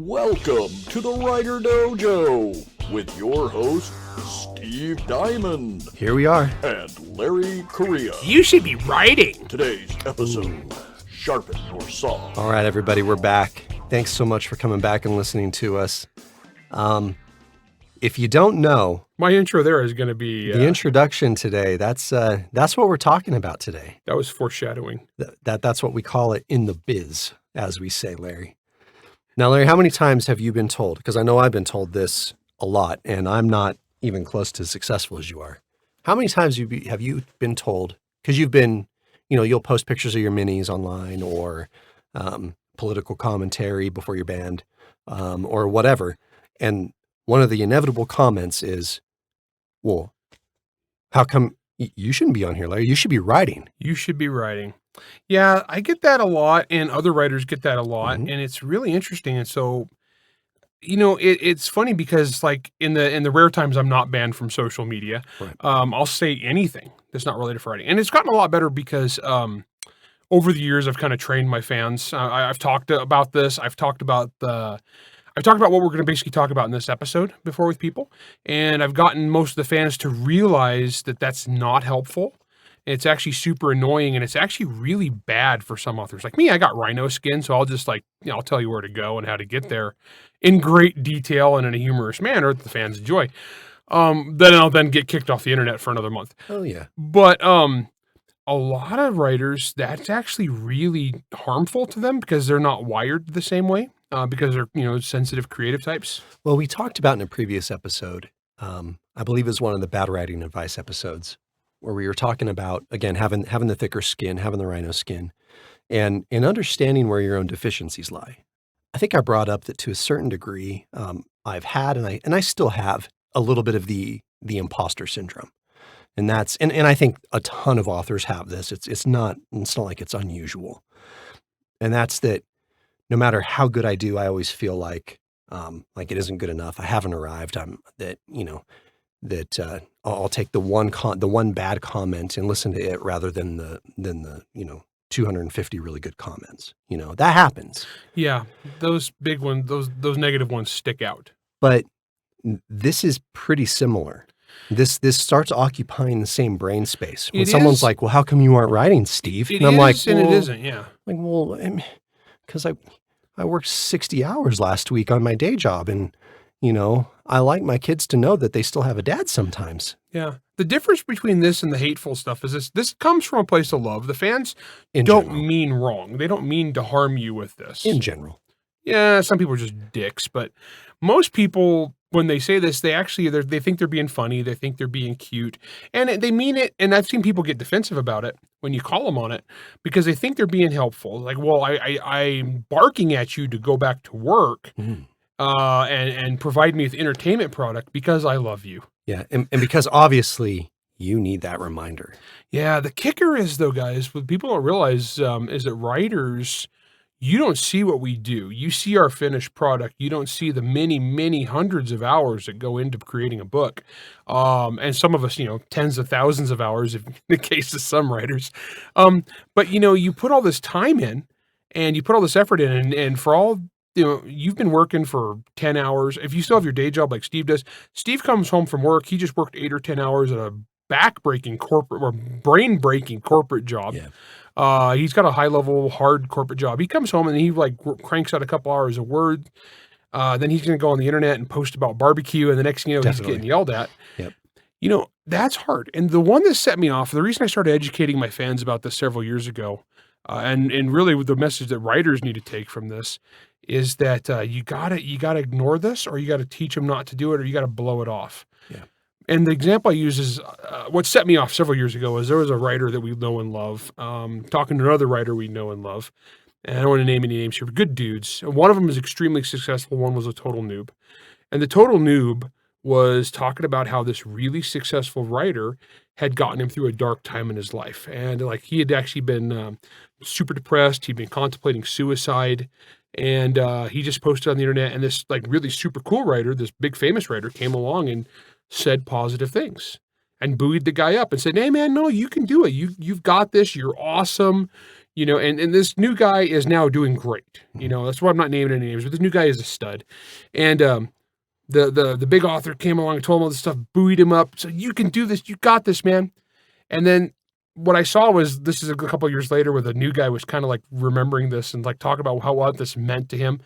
Welcome to the WriterDojo with your host, Steve Diamond. Here we are. And Larry Correia. You should be writing. Today's episode, Sharpen or Saw. All right, everybody, we're back. Thanks so much for coming back and listening to us. If you don't know, my intro there is going to be... the introduction today, that's what we're talking about today. That was foreshadowing. That's what we call it in the biz, as we say, Larry. Now, Larry, how many times have you been told? Because I know I've been told this a lot, and I'm not even close to as successful as you are. How many times have you been told, because you've been, you'll post pictures of your minis online or political commentary before your band or whatever, and one of the inevitable comments is, well, how come you shouldn't be on here, Larry? You should be writing. You should be writing. Yeah, I get that a lot, and other writers get that a lot, Mm-hmm. and it's really interesting. And so, it's funny because, like, in the rare times I'm not banned from social media, Right. I'll say anything that's not related to writing, and it's gotten a lot better because over the years I've kind of trained my fans. I've talked about this. I've talked about what we're going to basically talk about in this episode before with people, and I've gotten most of the fans to realize that that's not helpful. It's actually super annoying, and it's actually really bad for some authors. Like me, I got rhino skin, so I'll just I'll tell you where to go and how to get there in great detail and in a humorous manner that the fans enjoy. Then I'll get kicked off the internet for another month. Oh, yeah. But a lot of writers, that's actually really harmful to them because they're not wired the same way, because they're, sensitive creative types. Well, we talked about in a previous episode, I believe it was one of the bad writing advice episodes, where we were talking about, again, having the thicker skin, having the rhino skin, and understanding where your own deficiencies lie. I think I brought up that to a certain degree, I've had, and I still have a little bit of the imposter syndrome. And that's, and I think a ton of authors have this. It's not like it's unusual. And that's that no matter how good I do, I always feel like it isn't good enough. I haven't arrived. I'll take the one bad comment and listen to it rather than the 250 really good comments. That happens. Yeah, those big ones, those negative ones stick out. But this is pretty similar. This starts occupying the same brain space. When someone's like, "Well, how come you aren't writing, Steve?" It And I'm is, like, and well, it isn't. Yeah. like, well, because I worked 60 hours last week on my day job, and I like my kids to know that they still have a dad sometimes. Yeah. The difference between this and the hateful stuff is this comes from a place of love. The fans In don't general. mean wrong. They don't mean to harm you with this. In general. Yeah, some people are just dicks, but most people, when they say this, they think they're being funny. They think they're being cute, and they mean it. And I've seen people get defensive about it when you call them on it because they think they're being helpful. Like, well, I'm barking at you to go back to work. Mm. And provide me with entertainment product because I love you. Yeah, and because obviously you need that reminder. Yeah, the kicker is, though, guys, what people don't realize is that writers, you don't see what we do. You see our finished product. You don't see the many, many hundreds of hours that go into creating a book. And some of us, tens of thousands of hours, if in the case of some writers. But, you put all this time in and you put all this effort in, and for all... you've been working for 10 hours. If you still have your day job like Steve does, Steve comes home from work. He just worked 8 or 10 hours at a back-breaking corporate or brain-breaking corporate job. Yeah. He's got a high-level, hard corporate job. He comes home and he cranks out a couple hours of Word. Then he's going to go on the internet and post about barbecue. And the next thing you know, he's getting yelled at. Yep. That's hard. And the one that set me off, the reason I started educating my fans about this several years ago, and really the message that writers need to take from this, is that you gotta ignore this, or you gotta teach them not to do it, or you gotta blow it off. Yeah. And the example I use is what set me off several years ago is there was a writer that we know and love, talking to another writer we know and love, and I don't want to name any names here, but good dudes. And one of them is extremely successful. One was a total noob. And the total noob was talking about how this really successful writer had gotten him through a dark time in his life. And he had actually been super depressed. He'd been contemplating suicide. And he just posted on the internet, and this really super cool writer, this big famous writer, came along and said positive things and buoyed the guy up and said, "Hey man, no, you can do it. You've got this. You're awesome. You know, and this new guy is now doing great. You know, that's why I'm not naming any names, but this new guy is a stud. And the big author came along and told him all this stuff, buoyed him up. So you can do this. You got this, man. And then what I saw was, this is a couple of years later, where the new guy was kind of like remembering this and like talking about what this meant to him.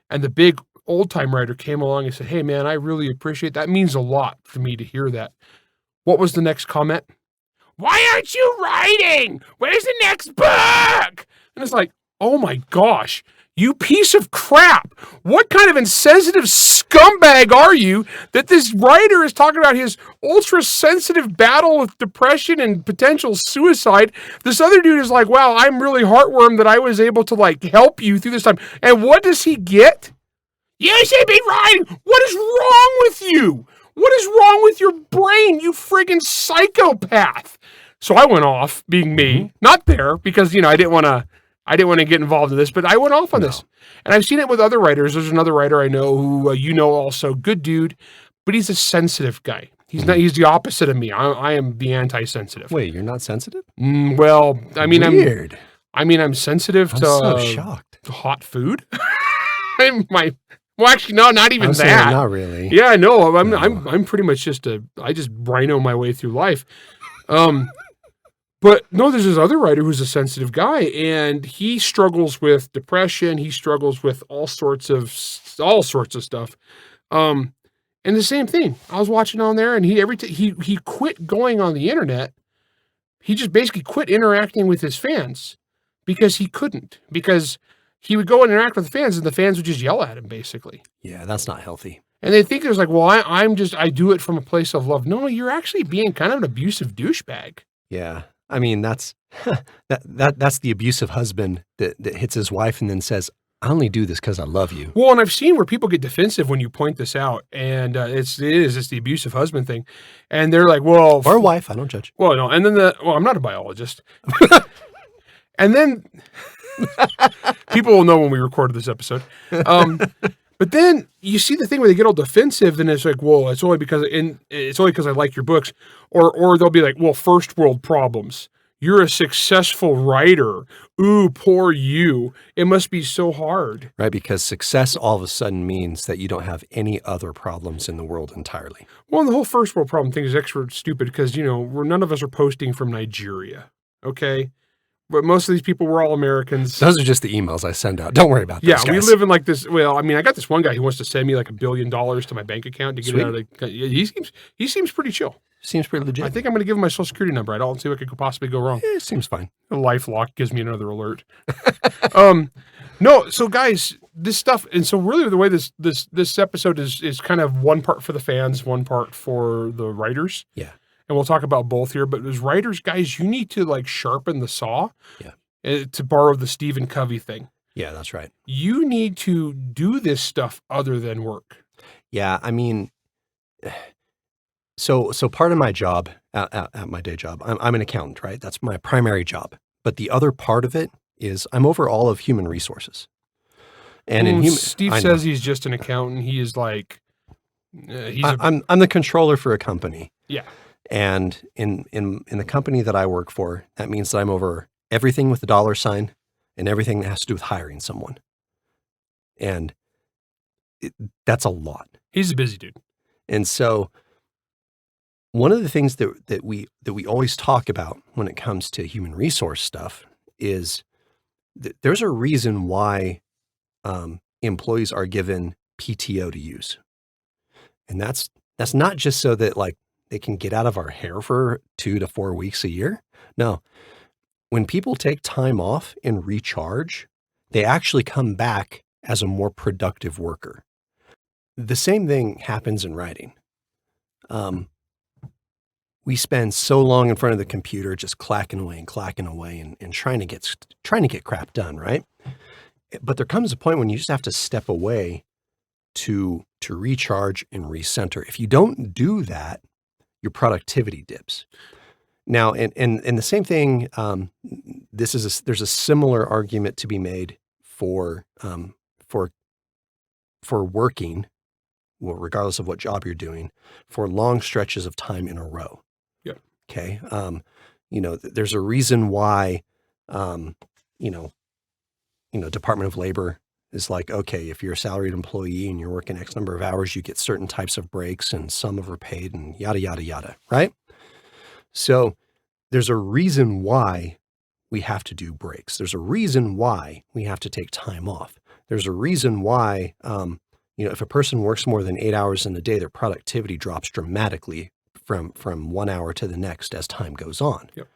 And the big old time writer came along and said, "Hey man, I really appreciate that. It means a lot for me to hear that." What was the next comment? "Why aren't you writing? Where's the next book?" And it's like, oh my gosh, you piece of crap. What kind of insensitive scumbag are you that this writer is talking about his ultra sensitive battle with depression and potential suicide? This other dude is like, "Wow, I'm really heartwarmed that I was able to like help you through this time." And what does he get? "You should be writing. What is wrong with you? What is wrong with your brain, you friggin' psychopath?" So I went off, being me, not there, because, you know, I didn't want to get involved in this, but I went off on this. And I've seen it with other writers. There's another writer I know who, you know, also good dude, but he's a sensitive guy. He's not, he's the opposite of me. I am the anti-sensitive. Wait, you're not sensitive? Well, I mean, Weird. I'm sensitive I'm to so shocked. hot food. Well, actually, no, not even I'm saying that. not really. Yeah, no, I'm pretty much I just rhino my way through life. But no, there's this other writer who's a sensitive guy, and he struggles with depression. He struggles with all sorts of stuff. And the same thing. I was watching on there, and he quit going on the internet. He just basically quit interacting with his fans because he couldn't. Because he would go and interact with the fans, and the fans would just yell at him, basically. Yeah, that's not healthy. And they think it was like, well, I do it from a place of love. No, you're actually being kind of an abusive douchebag. Yeah. I mean, that's that's the abusive husband that hits his wife and then says, "I only do this because I love you." Well, and I've seen where people get defensive when you point this out, and it's the abusive husband thing, and they're like, "Well, or wife, I don't judge." Well, no, and then I'm not a biologist, and then people will know when we recorded this episode. But then you see the thing where they get all defensive, and it's like, well, it's only because I like your books, or they'll be like, well, first world problems. You're a successful writer. Ooh, poor you. It must be so hard. Right, because success all of a sudden means that you don't have any other problems in the world entirely. Well, and the whole first world problem thing is extra stupid because, you know, none of us are posting from Nigeria, okay? But most of these people were all Americans. Those are just the emails I send out. Don't worry about Yeah, those we guys. live in like this. Well, I mean, I got this one guy who wants to send me like $1 billion to my bank account to get Sweet. it out of the. He seems pretty chill. Seems pretty legit. I think I'm going to give him my social security number. I don't see what could possibly go wrong. It seems fine. A LifeLock gives me another alert. No, so guys, this stuff, and so really the way this episode is kind of one part for the fans, one part for the writers. Yeah. And we'll talk about both here. But as writers, guys, you need to like sharpen the saw. Yeah. To borrow the Stephen Covey thing. Yeah, that's right. You need to do this stuff other than work. Yeah, I mean, so part of my job, at my day job, I'm an accountant, right? That's my primary job. But the other part of it is I'm over all of human resources. And Steve says he's just an accountant. He is like, I'm the controller for a company. Yeah. And in the company that I work for, that means that I'm over everything with the dollar sign and everything that has to do with hiring someone. And that's a lot. He's a busy dude. And so one of the things that we always talk about when it comes to human resource stuff is that there's a reason why employees are given PTO to use. And that's not just so that like they can get out of our hair for 2 to 4 weeks a year. No. When people take time off and recharge, they actually come back as a more productive worker. The same thing happens in writing. We spend so long in front of the computer just clacking away and trying to get crap done, right? But there comes a point when you just have to step away to recharge and recenter. If you don't do that, your productivity dips. Now, and the same thing, there's a similar argument to be made for working, well, regardless of what job you're doing, for long stretches of time in a row. Yeah. Okay. There's a reason why, Department of Labor is like, okay, if you're a salaried employee and you're working X number of hours, you get certain types of breaks and some are paid and yada, yada, yada, right? So there's a reason why we have to do breaks. There's a reason why we have to take time off. There's a reason why, if a person works more than 8 hours in a day, their productivity drops dramatically from 1 hour to the next as time goes on. Yep.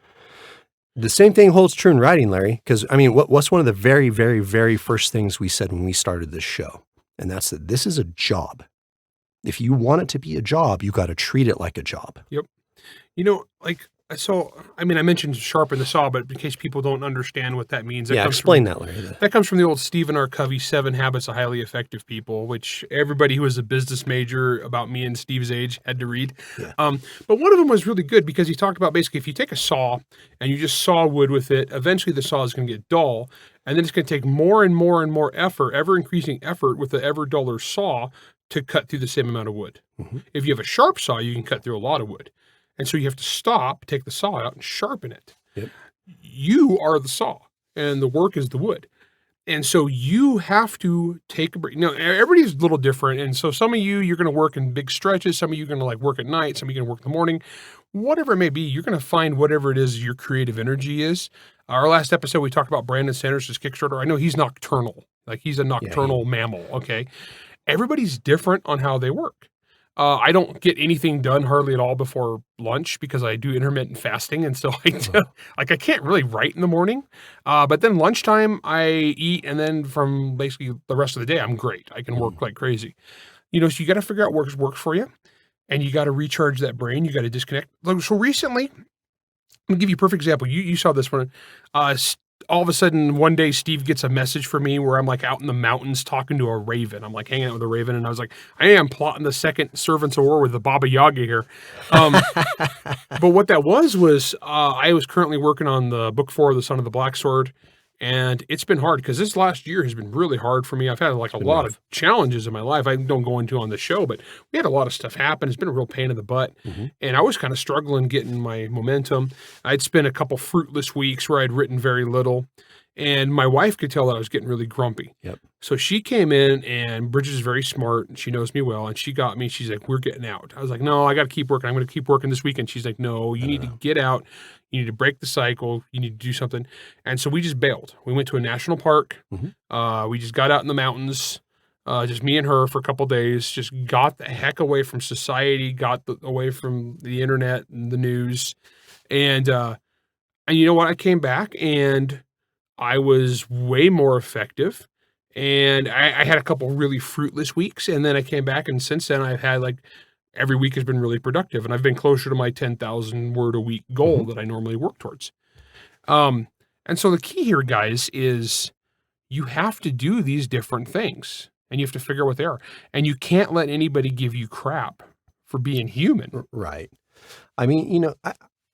The same thing holds true in writing, Larry, because what's one of the very, very, very first things we said when we started this show? And that's that this is a job. If you want it to be a job, you got to treat it like a job. Yep. I mentioned sharpen the saw, but in case people don't understand what that means. Explain that, Larry. That comes from the old Stephen R. Covey 7 Habits of Highly Effective People, which everybody who was a business major about me and Steve's age had to read. Yeah. But one of them was really good because he talked about basically if you take a saw and you just saw wood with it, eventually the saw is going to get dull, and then it's going to take more and more and more effort, ever increasing effort with the ever duller saw to cut through the same amount of wood. Mm-hmm. If you have a sharp saw, you can cut through a lot of wood. And so you have to stop, take the saw out, and sharpen it. Yep. You are the saw, and the work is the wood. And so you have to take a break. Everybody's a little different. And so some of you're going to work in big stretches. Some of you are going to work at night. Some of you are going to work in the morning. Whatever it may be, you're going to find whatever it is your creative energy is. Our last episode, we talked about Brandon Sanders' Kickstarter. I know he's nocturnal. He's a nocturnal mammal, okay? Everybody's different on how they work. I don't get anything done hardly at all before lunch because I do intermittent fasting. And so I can't really write in the morning. But then lunchtime I eat. And then from basically the rest of the day, I'm great. I can work like crazy. So you got to figure out what works for you and you got to recharge that brain. You got to disconnect. So recently, I'm gonna give you a perfect example. You saw this one. All of a sudden, one day, Steve gets a message from me where I'm out in the mountains talking to a raven. I'm hanging out with a raven, and I was like, I am plotting the second Servants of War with the Baba Yaga here. But what that was I was currently working on the book 4 of The Son of the Black Sword, and it's been hard because this last year has been really hard for me. I've had a lot of challenges in my life. I don't go into on the show, but we had a lot of stuff happen. It's been a real pain in the butt. Mm-hmm. And I was kind of struggling getting my momentum. I'd spent a couple fruitless weeks where I'd written very little. And my wife could tell that I was getting really grumpy. Yep. So she came in, and Bridget is very smart, and she knows me well, and she got me. She's like, we're getting out. I was like, no, I got to keep working. I'm going to keep working this weekend. She's like, no, you need to get out. You need to break the cycle. You need to do something. And so we just bailed. We went to a national park. Mm-hmm. We just got out in the mountains, just me and her for a couple of days, just got the heck away from society, away from the internet and the news. And you know what? I came back, and I was way more effective, and I had a couple really fruitless weeks, and then I came back, and since then I've had every week has been really productive, and I've been closer to my 10,000 word a week goal that I normally work towards. And so the key here, guys, is you have to do these different things, and you have to figure out what they are, and you can't let anybody give you crap for being human. Right. I mean,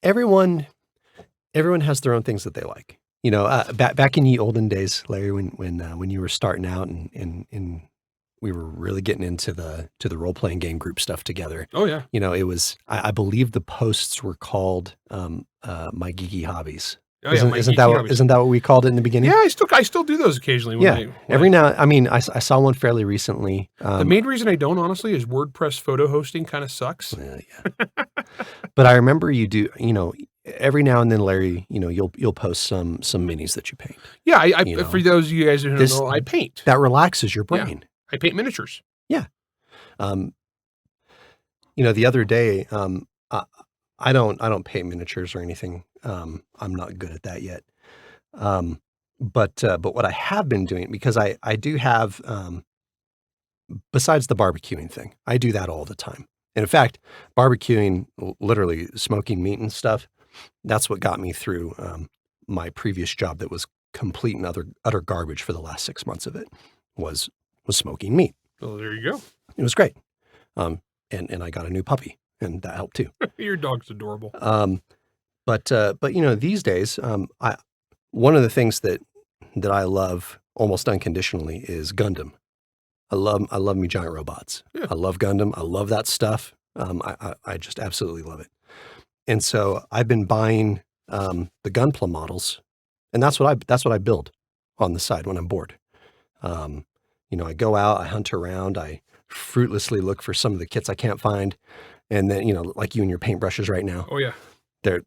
everyone has their own things that they like. Back in the olden days, Larry, when you were starting out and we were really getting into the role playing game group stuff together. Oh yeah. It was I believe the posts were called My Geeky Hobbies. Oh, isn't that what we called it in the beginning? Yeah, I still do those occasionally. Every now. I mean, I saw one fairly recently. The main reason I don't, honestly, is WordPress photo hosting kind of sucks. Yeah. But I remember you do. Every now and then, Larry, you'll post some minis that you paint. Yeah, I for those of you guys who don't know, I paint. That relaxes your brain. Yeah, I paint miniatures. Yeah. The other day, I don't paint miniatures or anything. I'm not good at that yet. But what I have been doing, because I do have, besides the barbecuing thing, I do that all the time. And in fact, barbecuing, literally smoking meat and stuff, that's what got me through my previous job that was complete and utter garbage for the last 6 months of it was smoking meat. Well, there you go. It was great. And I got a new puppy, and that helped too. Your dog's adorable. But these days, one of the things that I love almost unconditionally is Gundam. I love me giant robots. Yeah. I love Gundam. I love that stuff. I just absolutely love it. And so I've been buying the Gunpla models And that's what I build on the side when I'm bored. I go out, I hunt around, I fruitlessly look for some of the kits I can't find. And then, like you and your paintbrushes right now, Oh yeah. they're,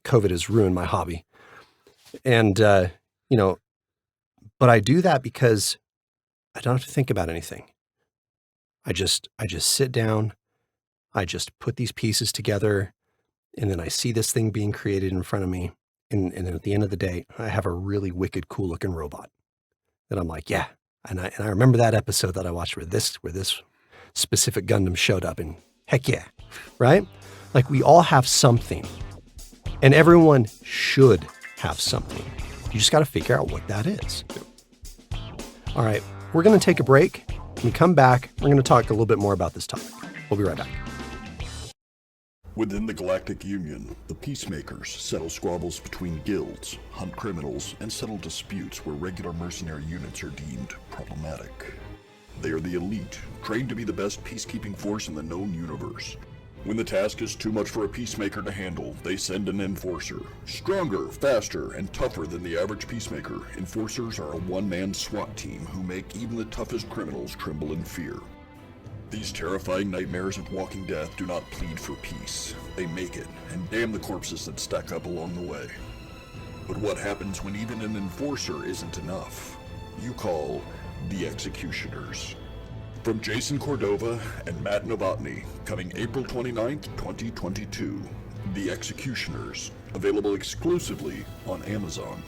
COVID has ruined my hobby. And, but I do that because I don't have to think about anything. I just sit down, I just put these pieces together, and then I see this thing being created in front of me. And then at the end of the day, I have a really wicked, cool looking robot that I'm like, yeah. And I remember that episode that I watched where this specific Gundam showed up, and heck yeah, right? Like, we all have something, and everyone should have something. You just got to figure out what that is. All right, we're going to take a break. When we come back, we're going to talk a little bit more about this topic. We'll be right back. Within the Galactic Union, the Peacemakers settle squabbles between guilds, hunt criminals, and settle disputes where regular mercenary units are deemed problematic. They are the elite, trained to be the best peacekeeping force in the known universe. When the task is too much for a peacemaker to handle, they send an enforcer. Stronger, faster, and tougher than the average peacemaker, enforcers are a one-man SWAT team who make even the toughest criminals tremble in fear. These terrifying nightmares of walking death do not plead for peace. They make it, and damn the corpses that stack up along the way. But what happens when even an enforcer isn't enough? You call the Executioners. From Jason Cordova and Matt Novotny, coming April 29th, 2022. The Executioners, available exclusively on Amazon.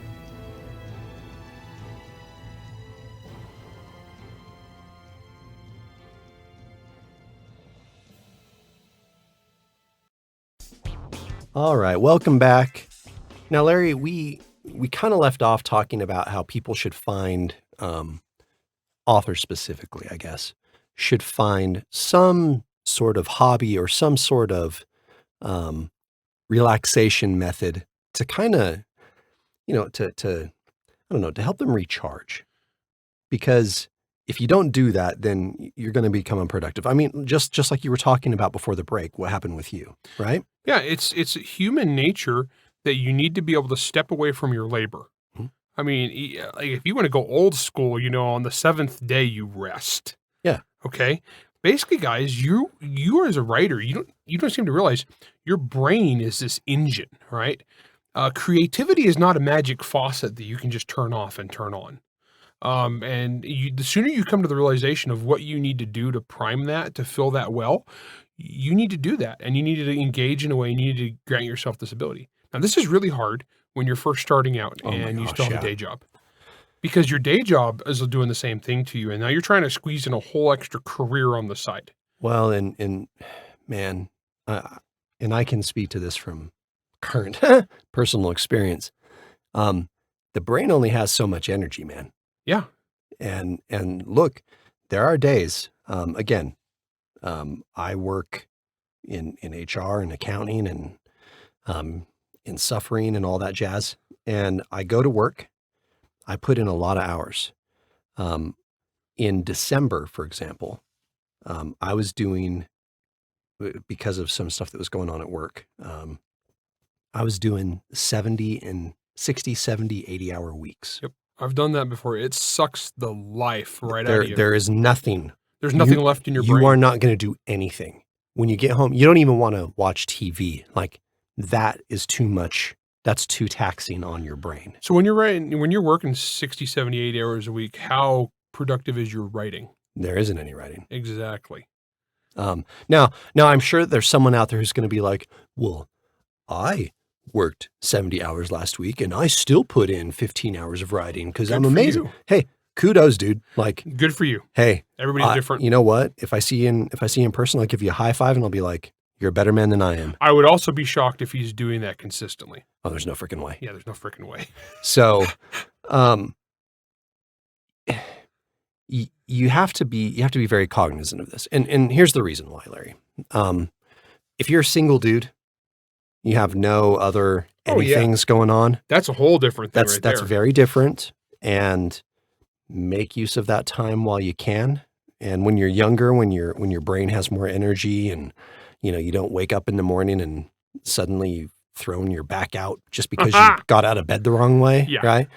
All right, welcome back. Now, Larry, we kind of left off talking about how people should find, authors specifically, I guess, should find some sort of hobby or some sort of relaxation method to kind of, to I don't know, to help them recharge. Because if you don't do that, then you're going to become unproductive. I mean, just like you were talking about before the break, what happened with you, right? Yeah, it's human nature that you need to be able to step away from your labor. Hmm. I mean, like if you want to go old school, on the seventh day you rest. Yeah. Okay. Basically, guys, you as a writer, you don't seem to realize your brain is this engine, right? Creativity is not a magic faucet that you can just turn off and turn on. The sooner you come to the realization of what you need to do to prime that, to fill that well, you need to do that, and you need to engage in a way, you need to grant yourself this ability. Now, this is really hard when you're first starting out and you still have a day job, because your day job is doing the same thing to you, and now you're trying to squeeze in a whole extra career on the side. Well, and man, and I can speak to this from current personal experience. The brain only has so much energy, man. Yeah. And look, there are days, again, I work in HR and accounting and in suffering and all that jazz. And I go to work, I put in a lot of hours. In December, for example, I was doing, because of some stuff that was going on at work, I was doing 60, 70, 80 hour weeks. Yep. I've done that before. It sucks the life right out of you. There is nothing. There's nothing left in your brain. You are not going to do anything. When you get home, you don't even want to watch TV. Like, that is too much. That's too taxing on your brain. So when you're working 60, 70, 80 hours a week, how productive is your writing? There isn't any writing. Exactly. Now I'm sure there's someone out there who's going to be like, well, I worked 70 hours last week and I still put in 15 hours of writing because I'm amazing. Hey, kudos, dude. Like, good for you. Hey, everybody's different. You know what? If I see you in person, I'll give you a high five and I'll be like, you're a better man than I am. I would also be shocked if he's doing that consistently. Oh, there's no freaking way. Yeah, there's no freaking way. So, you have to be very cognizant of this. And here's the reason why, Larry. If you're a single dude, you have no other anythings going on. That's a whole different thing. That's very different. And make use of that time while you can. And when you're younger, when your brain has more energy and you don't wake up in the morning and suddenly you thrown your back out just because you got out of bed the wrong way, Yeah. right?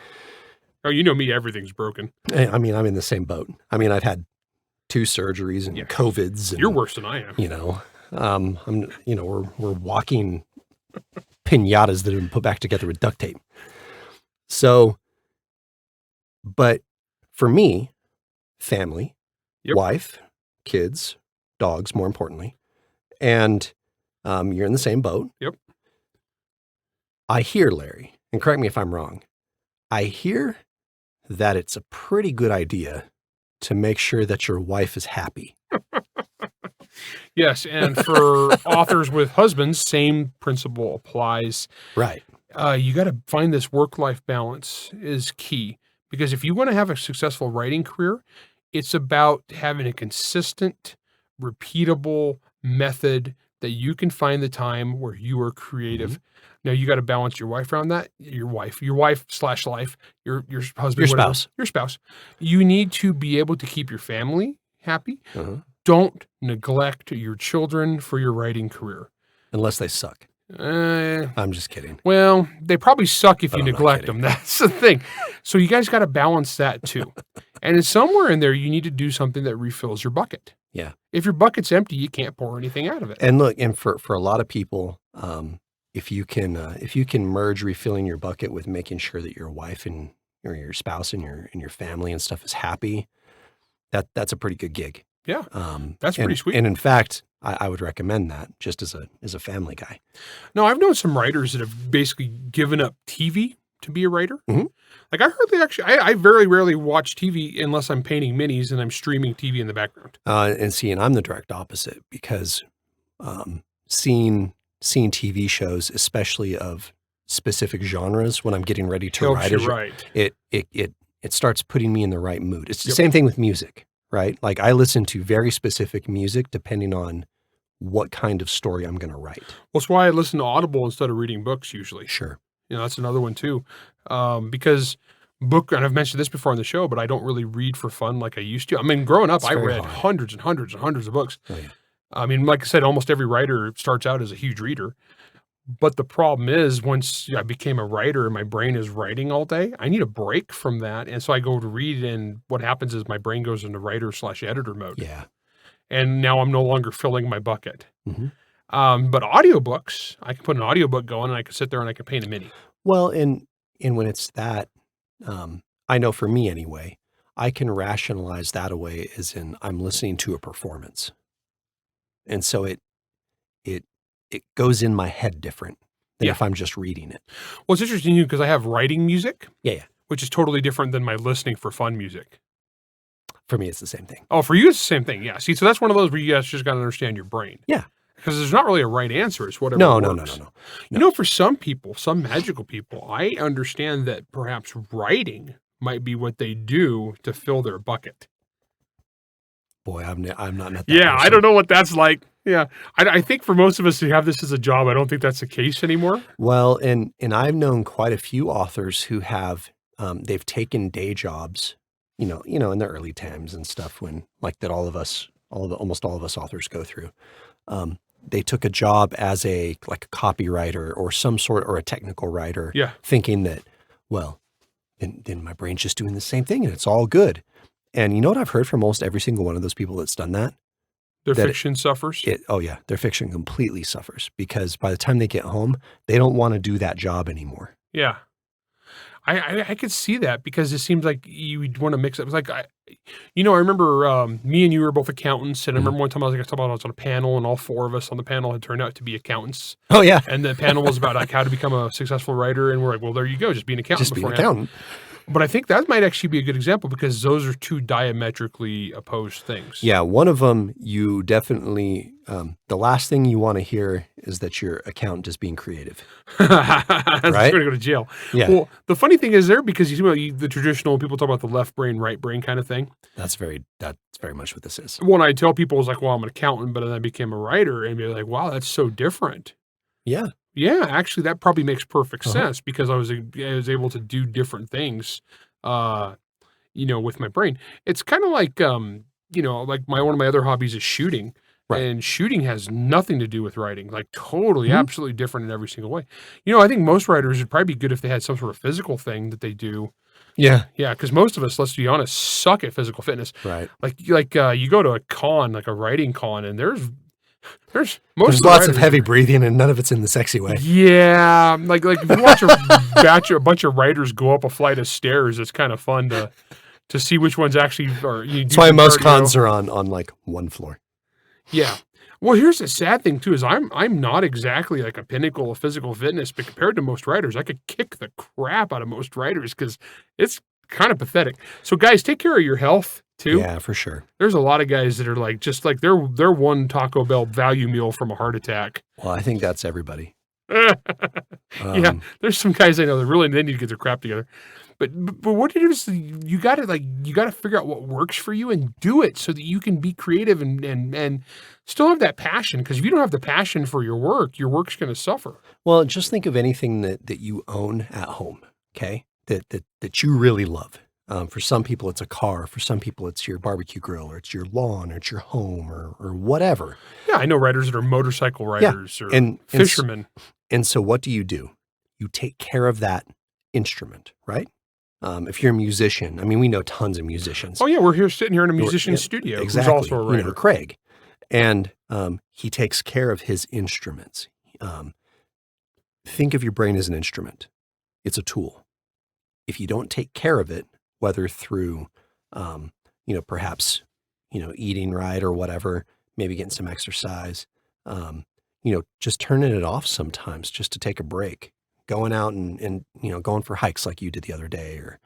Oh, you know me, everything's broken. I mean, I'm in the same boat. I mean, I've had 2 surgeries and COVIDs. And, You're worse than I am. We're walking piñatas that have been put back together with duct tape. So, but for me, family, wife, kids, dogs, more importantly, and you're in the same boat. Yep. I hear, Larry, and correct me if I'm wrong, I hear that it's a pretty good idea to make sure that your wife is happy. Yes, and for authors with husbands, same principle applies. Right. You got to find this work-life balance is key, because if you want to have a successful writing career, it's about having a consistent, repeatable method that you can find the time where you are creative. Now you got to balance your wife around that. Your wife/life, your husband, Your spouse. your spouse. You need to be able to keep your family happy. Don't neglect your children for your writing career. Unless they suck. I'm just kidding. Well, they probably suck if But you I'm not neglect kidding. them. That's the thing. So you guys got to balance that too. And it's somewhere in there, you need to do something that refills your bucket. Yeah. If your bucket's empty, you can't pour anything out of it. And look, and for a lot of people, if you can merge refilling your bucket with making sure that your wife and or your spouse and your family and stuff is happy, that's a pretty good gig. Yeah, that's pretty sweet. And in fact, I would recommend that just as a family guy. No, I've known some writers that have basically given up TV to be a writer. Like I very rarely watch TV unless I'm painting minis and I'm streaming TV in the background. And I'm the direct opposite, because seeing TV shows, especially of specific genres, when I'm getting ready to write, it starts putting me in the right mood. It's the same thing with music, right? Like I listen to very specific music depending on what kind of story I'm going to write. Well, that's why I listen to Audible instead of reading books usually. Sure. That's another one too. Because and I've mentioned this before on the show, but I don't really read for fun like I used to. I mean, growing up, I read hundreds and hundreds and hundreds of books. Oh, yeah. I mean, like I said, almost every writer starts out as a huge reader. But the problem is, once I became a writer and my brain is writing all day, I need a break from that. And so I go to read, and what happens is my brain goes into writer/editor mode. Yeah. And now I'm no longer filling my bucket. But audiobooks, I can put an audiobook going and I can sit there and I can paint a mini. Well, and when it's that, I know for me anyway, I can rationalize that away as in I'm listening to a performance. And so it goes in my head different than if I'm just reading it. Well, it's interesting because I have writing music, Yeah. which is totally different than my listening for fun music. For me, it's the same thing. Oh, for you, it's the same thing. Yeah. See, so that's one of those where you guys just got to understand your brain. Yeah. Because there's not really a right answer. It's whatever No. works. For some people, some magical people, I understand that perhaps writing might be what they do to fill their bucket. Boy, I've not met that Yeah, person. I don't know what that's like. Yeah. I think for most of us who have this as a job, I don't think that's the case anymore. Well, and I've known quite a few authors who have, they've taken day jobs, in the early times and stuff, when like that almost all of us authors go through. They took a job as a copywriter or some sort, or a technical writer, thinking that, well, then my brain's just doing the same thing and it's all good. And you know what I've heard from almost every single one of those people that's done that? Their fiction suffers? Their fiction completely suffers, because by the time they get home, they don't want to do that job anymore. Yeah. I could see that, because it seems like you would want to mix it. It was like, I remember me and you were both accountants, and I remember one time I was on a panel, and all 4 of us on the panel had turned out to be accountants. Oh yeah. And the panel was about like how to become a successful writer, and we're like, well, there you go, just be an accountant. Just be an accountant. But I think that might actually be a good example, because those are 2 diametrically opposed things. Yeah, one of them, you definitely, the last thing you want to hear is that your accountant is being creative. Right? Going to go to jail. Yeah. Well, the funny thing is because the traditional, people talk about the left brain, right brain kind of thing. That's very much what this is. When I tell people, it's like, well, I'm an accountant, but then I became a writer, and be like, wow, that's so different. Yeah. Yeah, actually, that probably makes perfect sense, because I was able to do different things, with my brain. It's kind of like, like one of my other hobbies is shooting. Right. And shooting has nothing to do with writing, like totally, Mhm. absolutely different in every single way. I think most writers would probably be good if they had some sort of physical thing that they do. Yeah. Yeah, because most of us, let's be honest, suck at physical fitness. Right. You go to a con, like a writing con, and there's most There's of the lots of writers heavy are- breathing, and none of it's in the sexy way. Yeah, like if you watch a bunch of writers go up a flight of stairs, it's kind of fun to see which ones actually are. That's why most cons are on like one floor. Yeah. Well, here's the sad thing too: is I'm not exactly like a pinnacle of physical fitness, but compared to most writers, I could kick the crap out of most writers because it's kind of pathetic. So, guys, take care of your health too. Yeah, for sure. There's a lot of guys that are like just like they're one Taco Bell value meal from a heart attack. Well, I think that's everybody. Yeah, Um, there's some guys I know that really they need to get their crap together. But what you do is you got to figure out what works for you and do it so that you can be creative and still have that passion. Because if you don't have the passion for your work's going to suffer. Well, just think of anything that you own at home, okay? That you really love. For some people, it's a car. For some people, it's your barbecue grill, or it's your lawn, or it's your home, or whatever. Yeah, I know writers that are motorcycle riders or and fishermen. And so what do? You take care of that instrument, right? If you're a musician, I mean, we know tons of musicians. Oh yeah, we're here sitting here in a musician's Yeah, studio exactly. who's also a writer. Craig. And he takes care of his instruments. Think of your brain as an instrument. It's a tool. If you don't take care of it, whether through, perhaps, eating right or whatever, maybe getting some exercise, just turning it off sometimes just to take a break, going out and going for hikes like you did the other day, or,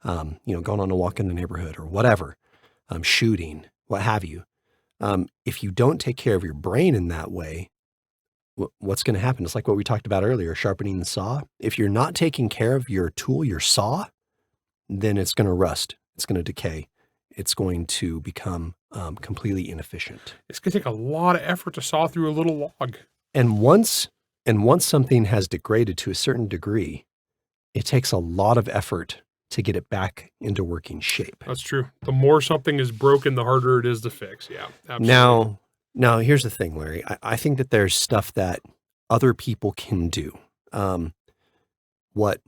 going on a walk in the neighborhood or whatever, shooting, what have you. If you don't take care of your brain in that way, what's going to happen? It's like what we talked about earlier, sharpening the saw. If you're not taking care of your tool, your saw, then it's going to rust. It's going to decay. It's going to become completely inefficient. It's going to take a lot of effort to saw through a little log. And once something has degraded to a certain degree, it takes a lot of effort to get it back into working shape. That's true. The more something is broken, the harder it is to fix. Yeah, absolutely. Now here's the thing, Larry. I think that there's stuff that other people can do. What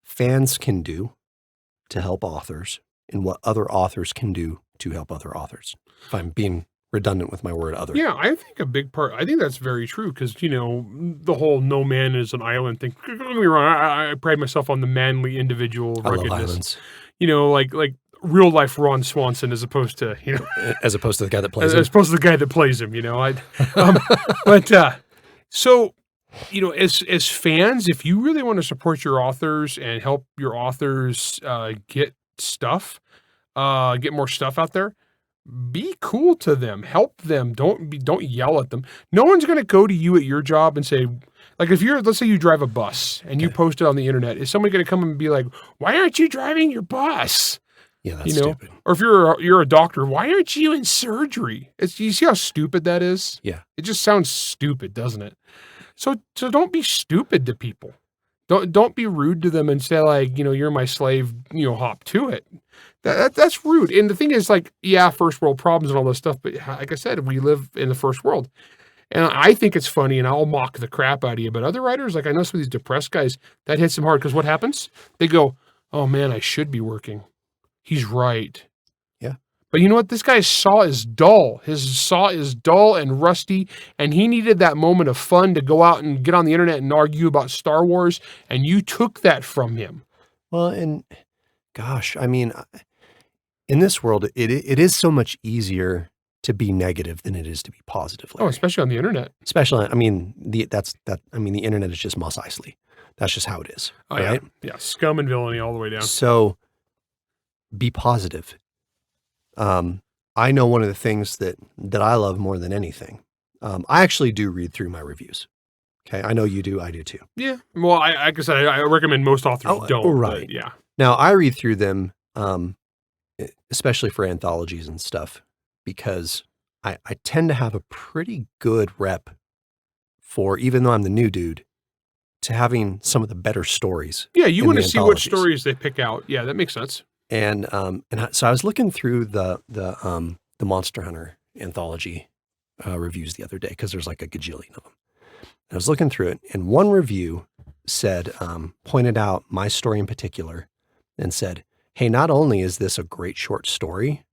fans can do to help authors, and what other authors can do to help other authors. If I'm being redundant with my word other. Yeah, I think a big part, I think that's very true because, the whole no man is an island thing. Don't get me wrong, I pride myself on the manly individual I love ruggedness. islands. Like real life Ron Swanson as opposed to, As opposed to the guy that plays as it. opposed to the guy that plays him, So, as fans, if you really want to support your authors and help your authors get more stuff out there, be cool to them, help them. Don't yell at them. No one's going to go to you at your job and say, like, let's say you drive a bus and you post it on the internet, is somebody going to come and be like, why aren't you driving your bus? Yeah, that's stupid. Or if you're a doctor, why aren't you in surgery? You see how stupid that is? Yeah. It just sounds stupid, doesn't it? So don't be stupid to people. Don't be rude to them and say like, you're my slave, hop to it. That's rude. And the thing is like, yeah, first world problems and all this stuff. But like I said, we live in the first world. And I think it's funny and I'll mock the crap out of you. But other writers, like I know some of these depressed guys, that hits them hard because what happens? They go, oh man, I should be working. He's right. Yeah. But you know what? This guy's saw is dull. His saw is dull and rusty, and he needed that moment of fun to go out and get on the internet and argue about Star Wars, and you took that from him. Well, and gosh, I mean, in this world, it is so much easier to be negative than it is to be positive. Larry. Oh, especially on the internet. Especially, I mean, the internet is just Mos Eisley. That's just how it is. Oh, right? Yeah, scum and villainy all the way down. So be positive. I know one of the things that I love more than anything. I actually do read through my reviews. Okay. I know you do. I do too. Yeah. Well, like I said, I recommend most authors don't. Right. But yeah. Now I read through them, especially for anthologies and stuff, because I tend to have a pretty good rep for, even though I'm the new dude, to having some of the better stories. Yeah. You in want the to see what anthologies. stories they pick out. Yeah. That makes sense. So I was looking through the Monster Hunter anthology reviews the other day because there's like a gajillion of them. And I was looking through it, and one review said, pointed out my story in particular and said, hey, not only is this a great short story,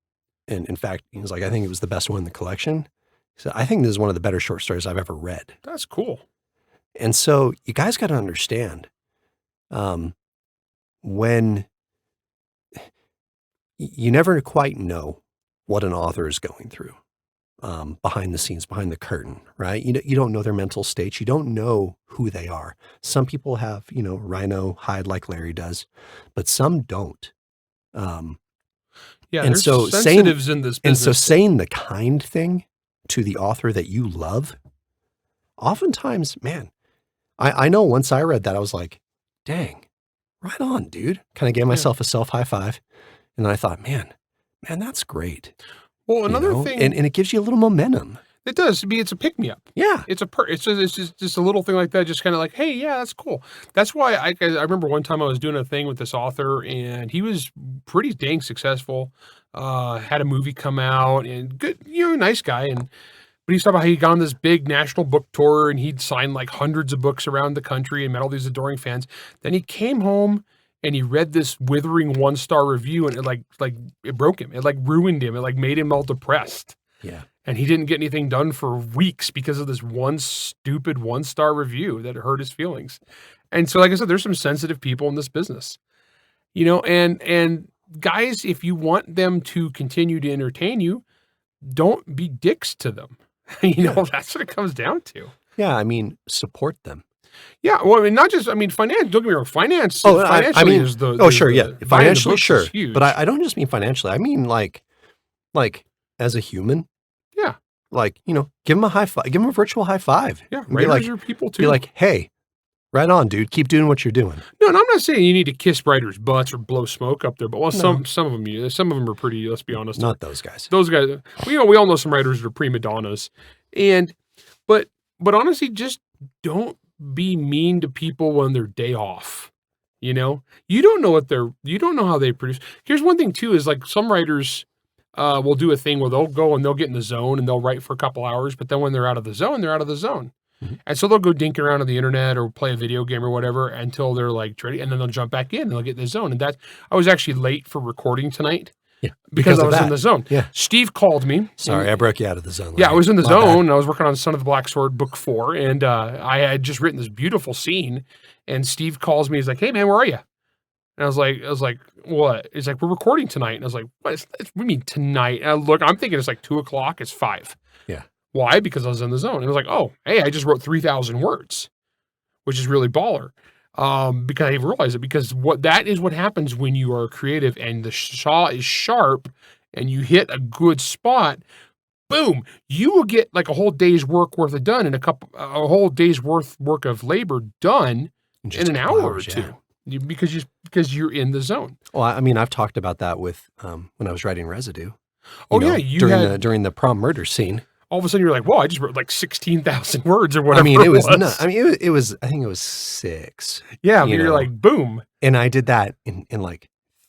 and in fact, he was like, I think it was the best one in the collection. He said, I think this is one of the better short stories I've ever read. That's cool. And so you guys got to understand, when you never quite know what an author is going through, behind the scenes, behind the curtain, right? You don't know their mental states. You don't know who they are. Some people have, rhino hide like Larry does, but some don't. Yeah, and there's so sensitives in this business. And so saying the kind thing to the author that you love, oftentimes, man, I know once I read that, I was like, dang, right on, dude. Kind of gave myself a self high five. And then I thought, man, that's great. Well, another thing, and it gives you a little momentum. It does. It's a pick me up. Yeah, it's just a little thing like that. Just kind of like, hey, yeah, that's cool. That's why I remember one time I was doing a thing with this author, and he was pretty dang successful. Had a movie come out, and good, nice guy. But he's talking about how he got on this big national book tour, and he'd signed like hundreds of books around the country and met all these adoring fans. Then he came home and he read this withering 1-star review, and it broke him. It like ruined him. It like made him all depressed. Yeah. And he didn't get anything done for weeks because of this one stupid 1-star review that hurt his feelings. And so, like I said, there's some sensitive people in this business, and guys, if you want them to continue to entertain you, don't be dicks to them. That's what it comes down to. Yeah. I mean, support them. Yeah, well, I mean, not just, finance, don't get me wrong, finance, financially is the... Financially, sure. Huge. But I don't just mean financially. I mean, like as a human. Yeah. Like, give them a high five, give them a virtual high five. Yeah, writers are people too. Be like, hey, right on, dude, keep doing what you're doing. No, and I'm not saying you need to kiss writers' butts or blow smoke up there, but some of them are pretty, let's be honest. Not those guys. Those guys, we all know some writers that are prima donnas. But honestly, just don't be mean to people when they're day off. You don't know how they produce. Here's one thing too, is like some writers will do a thing where they'll go and they'll get in the zone and they'll write for a couple hours, but then when they're out of the zone, they're out of the zone. Mm-hmm. And so they'll go dinking around on the internet or play a video game or whatever until they're like ready, and then they'll jump back in and they'll get in the zone. And I was actually late for recording tonight. Yeah, because I was in the zone. Yeah. Steve called me. Sorry, I broke you out of the zone. Yeah, I was in the zone. And I was working on Son of the Black Sword, book 4, and I had just written this beautiful scene. And Steve calls me. He's like, "Hey, man, where are you?" And I was like, "What?" He's like, "We're recording tonight." And I was like, "What do you mean tonight?" And I'm thinking it's like 2:00. It's 5. Yeah. Why? Because I was in the zone. And I was like, "Oh, hey, I just wrote 3,000 words, which is really baller." Because I realized it, because that is what happens when you are creative and the saw is sharp and you hit a good spot. Boom! You will get like a whole day's work done, and a whole day's work of labor done in an hour or two, because you're in the zone. Well, I mean, I've talked about that with when I was writing Residue. During the prom murder scene. All of a sudden, you're like, "Whoa! I just wrote like 16,000 words or whatever." I mean, it was nuts. I mean, it was. I think it was 6. Yeah, but you're like, boom. And I did that in like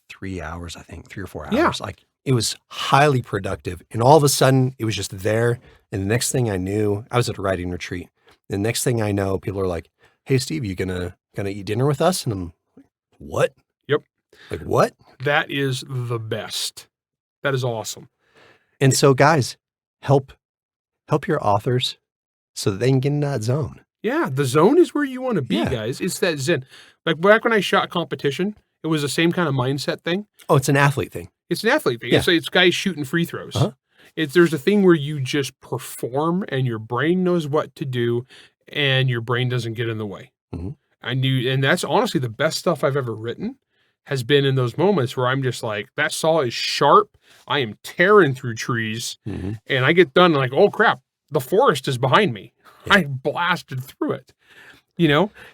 3 hours. I think 3 or 4 hours. Yeah. Like it was highly productive. And all of a sudden, it was just there. And the next thing I knew, I was at a writing retreat. The next thing I know, people are like, "Hey, Steve, you gonna eat dinner with us?" And I'm like, "What?" Yep. Like what? That is the best. That is awesome. And so, guys, help your authors so that they can get in that zone. Yeah, the zone is where you want to be, guys. It's that zen. Like back when I shot competition, it was the same kind of mindset thing. Oh, it's an athlete thing. It's an athlete thing. Yeah. It's guys shooting free throws. Uh-huh. There's a thing where you just perform and your brain knows what to do and your brain doesn't get in the way. Mm-hmm. And that's honestly the best stuff I've ever written has been in those moments where I'm just like, that saw is sharp. I am tearing through trees, mm-hmm. and I get done and like, oh crap, the forest is behind me. Yeah. I blasted through it,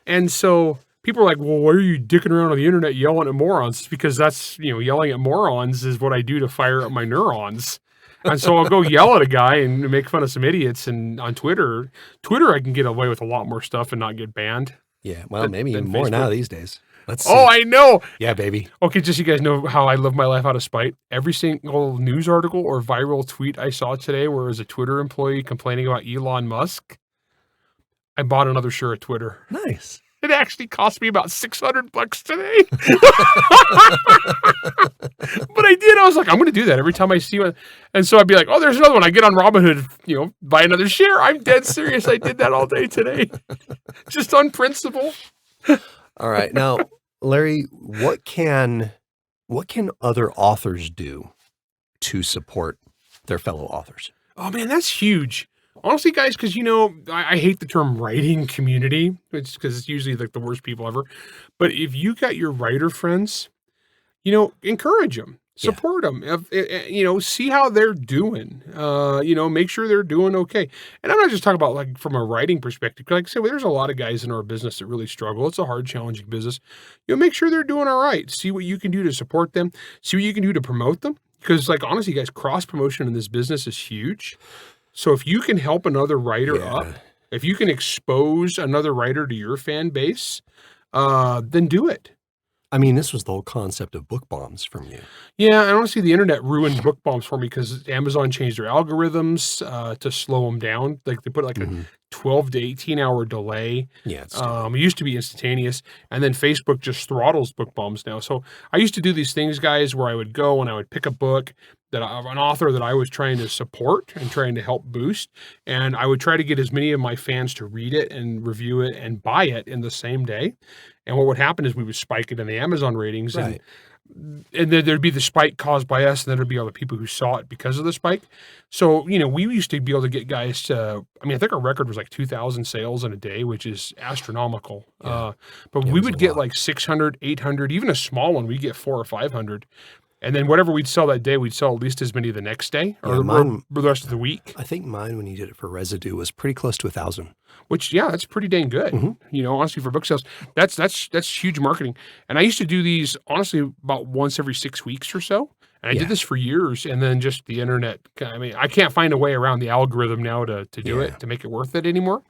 And so people are like, well, why are you dicking around on the internet yelling at morons? It's because that's, yelling at morons is what I do to fire up my neurons. And so I'll go yell at a guy and make fun of some idiots. And on Twitter, I can get away with a lot more stuff and not get banned. Yeah, well, maybe even more now these days. Let's see. Oh, I know. Yeah, baby. Okay, just so you guys know how I live my life out of spite. Every single news article or viral tweet I saw today where it was a Twitter employee complaining about Elon Musk, I bought another share of Twitter. Nice. It actually cost me about $600 today. But I did. I was like, I'm going to do that every time I see one. And so I'd be like, oh, there's another one. I get on Robinhood, buy another share. I'm dead serious. I did that all day today. Just on principle. All right. Now, Larry, what can other authors do to support their fellow authors? Oh, man, that's huge. Honestly, guys, because, I hate the term writing community. It's because it's usually like the worst people ever. But if you got your writer friends, encourage them, support them, see how they're doing, make sure they're doing okay. And I'm not just talking about like from a writing perspective. Like I said, there's a lot of guys in our business that really struggle. It's a hard, challenging business. Make sure they're doing all right. See what you can do to support them. See what you can do to promote them. Because like, honestly, guys, cross promotion in this business is huge. So if you can help another writer up, if you can expose another writer to your fan base, then do it. I mean, this was the whole concept of book bombs from you. Yeah, and honestly, the internet ruined book bombs for me because Amazon changed their algorithms to slow them down. Like they put like a 12 to 18 hour delay. Yeah, it used to be instantaneous, and then Facebook just throttles book bombs now. So I used to do these things, guys, where I would go and I would pick a book that an author that I was trying to support and trying to help boost, and I would try to get as many of my fans to read it and review it and buy it in the same day. And what would happen is we would spike it in the Amazon ratings, right. and then there'd be the spike caused by us, and then there'd be all the people who saw it because of the spike. So, we used to be able to get guys to, I think our record was like 2,000 sales in a day, which is astronomical. Yeah. But we would get like 600, 800, even a small one, we'd get 400 or 500. And then whatever we'd sell that day, we'd sell at least as many the next day or the rest of the week. I think mine, when you did it for Residue, was pretty close to 1,000. Which, that's pretty dang good. Honestly, for book sales, that's huge marketing. And I used to do these, honestly, about once every 6 weeks or so. And I did this for years. And then just the internet, I can't find a way around the algorithm now to do it, to make it worth it anymore.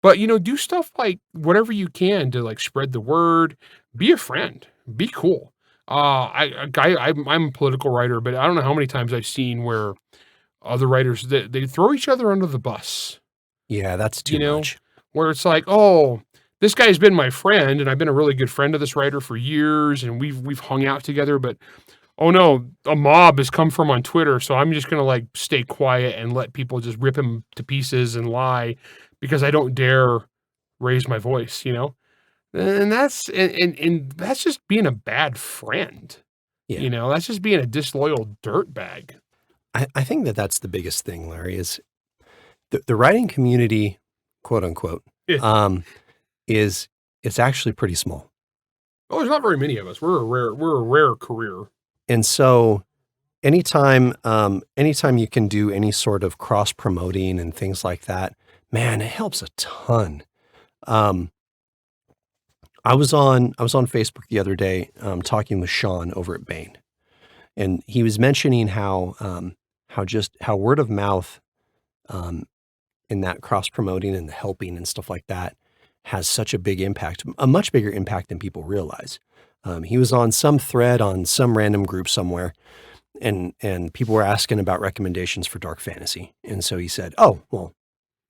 But, do stuff like whatever you can to like spread the word, be a friend, be cool. I'm a political writer, but I don't know how many times I've seen where other writers, they throw each other under the bus. Yeah, that's too much. Where it's like, oh, this guy's been my friend, and I've been a really good friend of this writer for years, and we've hung out together, but oh no, a mob has come from on Twitter, so I'm just gonna like stay quiet and let people just rip him to pieces and lie because I don't dare raise my voice, And that's that's just being a bad friend. Yeah. That's just being a disloyal dirtbag. I think that's the biggest thing, Larry, is the writing community, quote unquote, it's actually pretty small. Oh, there's not very many of us. We're a rare career. And so anytime you can do any sort of cross promoting and things like that, man, it helps a ton. I was on Facebook the other day, talking with Sean over at Bain, and he was mentioning how word of mouth, in that cross promoting and the helping and stuff like that has such a big impact, a much bigger impact than people realize. He was on some thread on some random group somewhere, and people were asking about recommendations for dark fantasy. And so he said, oh, well,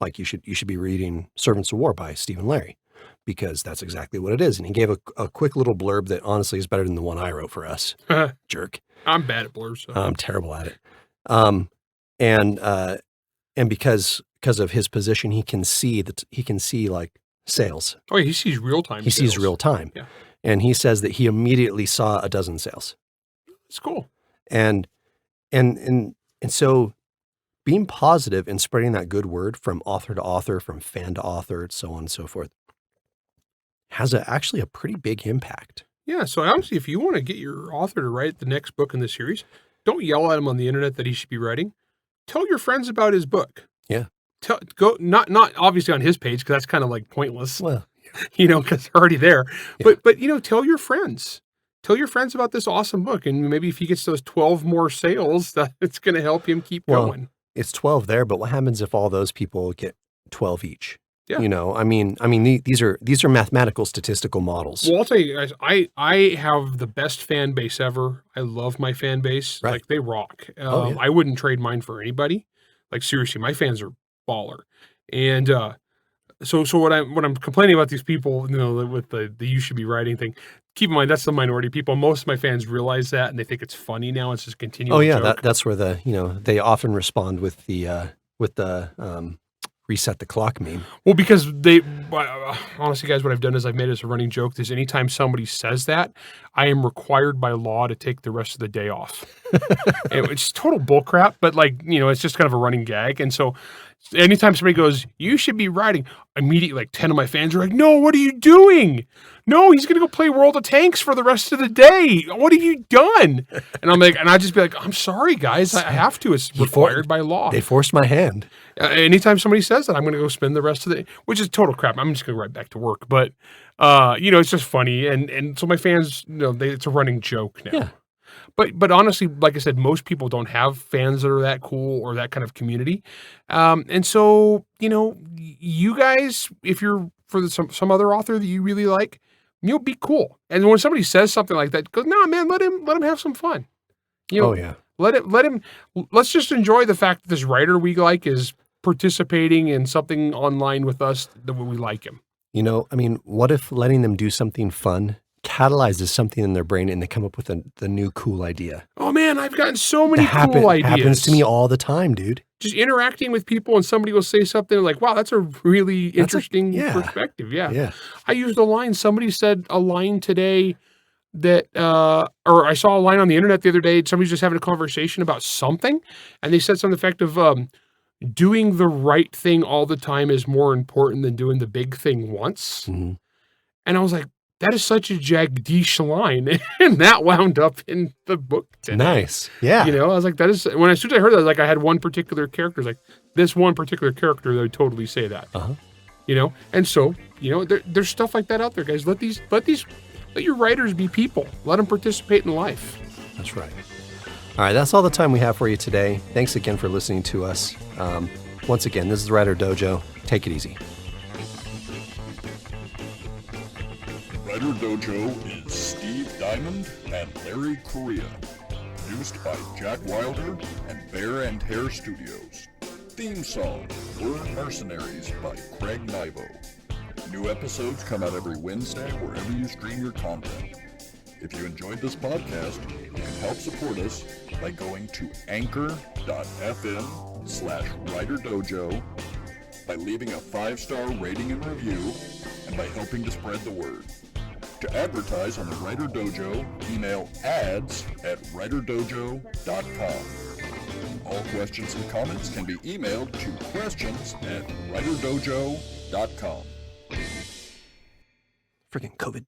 like you should be reading Servants of War by Stephen Larry, because that's exactly what it is. And he gave a quick little blurb that honestly is better than the one I wrote for us. Jerk. I'm bad at blurbs. So. I'm terrible at it. And because of his position, he can see like sales. Oh, yeah, he sees real time. He sees real time. Yeah. And he says that he immediately saw a dozen sales. It's cool. And so being positive and spreading that good word from author to author, from fan to author, so on and so forth, has actually a pretty big impact. Yeah. So honestly, if you want to get your author to write the next book in the series, don't yell at him on the internet that he should be writing. Tell your friends about his book. Yeah. Go not obviously on his page, because that's kind of like pointless. Well, because they're already there. Yeah. But tell your friends. Tell your friends about this awesome book, and maybe if he gets those 12 more sales, that it's going to help him keep going. It's 12 there, but what happens if all those people get 12 each? Yeah. You know, these are mathematical statistical models. Well, I'll tell you guys, I have the best fan base ever. I love my fan base. Right. Like, they rock. Oh, yeah. I wouldn't trade mine for anybody. Like, seriously, my fans are baller. And so what I'm complaining about these people, you know, with the you should be writing thing. Keep in mind that's the minority of people. Most of my fans realize that, and they think it's funny now. It's just a continual Oh yeah, joke. that's where they often respond with the reset the clock meme. Well, because honestly, guys, what I've done is I've made it as a running joke. Is anytime somebody says that, I am required by law to take the rest of the day off. It's total bullcrap, but it's just kind of a running gag. And so anytime somebody goes, you should be writing, immediately like 10 of my fans are like, no, what are you doing? No, he's going to go play World of Tanks for the rest of the day. What have you done? And I'm like, and I just be like, I'm sorry, guys. I have to. It's required by law. They forced my hand. Anytime somebody says that, I'm going to go spend the rest of the day, which is total crap. I'm just going to go right back to work. But, it's just funny. And so my fans, it's a running joke now. Yeah. But honestly, like I said, most people don't have fans that are that cool or that kind of community. And so, you guys, if you're for some other author that you really like, be cool. And when somebody says something like that, go, no, man, let him have some fun. Oh yeah. Let him, let's just enjoy the fact that this writer we like is participating in something online with us that we like him. What if letting them do something fun catalyzes something in their brain and they come up with the new cool idea? Oh man, I've gotten so many cool ideas. Happens to me all the time, dude. Just interacting with people and somebody will say something like, wow, that's a really interesting perspective. Yeah. I used a line. Somebody said a line today that, or I saw a line on the internet the other day. Somebody's just having a conversation about something. And they said something to the effect of, doing the right thing all the time is more important than doing the big thing once. Mm-hmm. And I was like, that is such a Jagdish line. And that wound up in the book today. Nice. Yeah. I was like, as soon as I heard that, like I had one particular character, like this one particular character that would totally say that. Uh-huh. And so, there's stuff like that out there, guys. Let your writers be people. Let them participate in life. That's right. All right, that's all the time we have for you today. Thanks again for listening to us. Once again, this is WriterDojo. Take it easy. WriterDojo is Steve Diamond and Larry Correia. Produced by Jack Wilder and Bear and Hare Studios. Theme song, Word Mercenaries by Craig Nivo. New episodes come out every Wednesday wherever you stream your content. If you enjoyed this podcast, you can help support us by going to anchor.fm/WriterDojo, by leaving a 5-star rating and review, and by helping to spread the word. To advertise on the Writer Dojo, email ads@writerdojo.com. All questions and comments can be emailed to questions@writerdojo.com. Freaking COVID.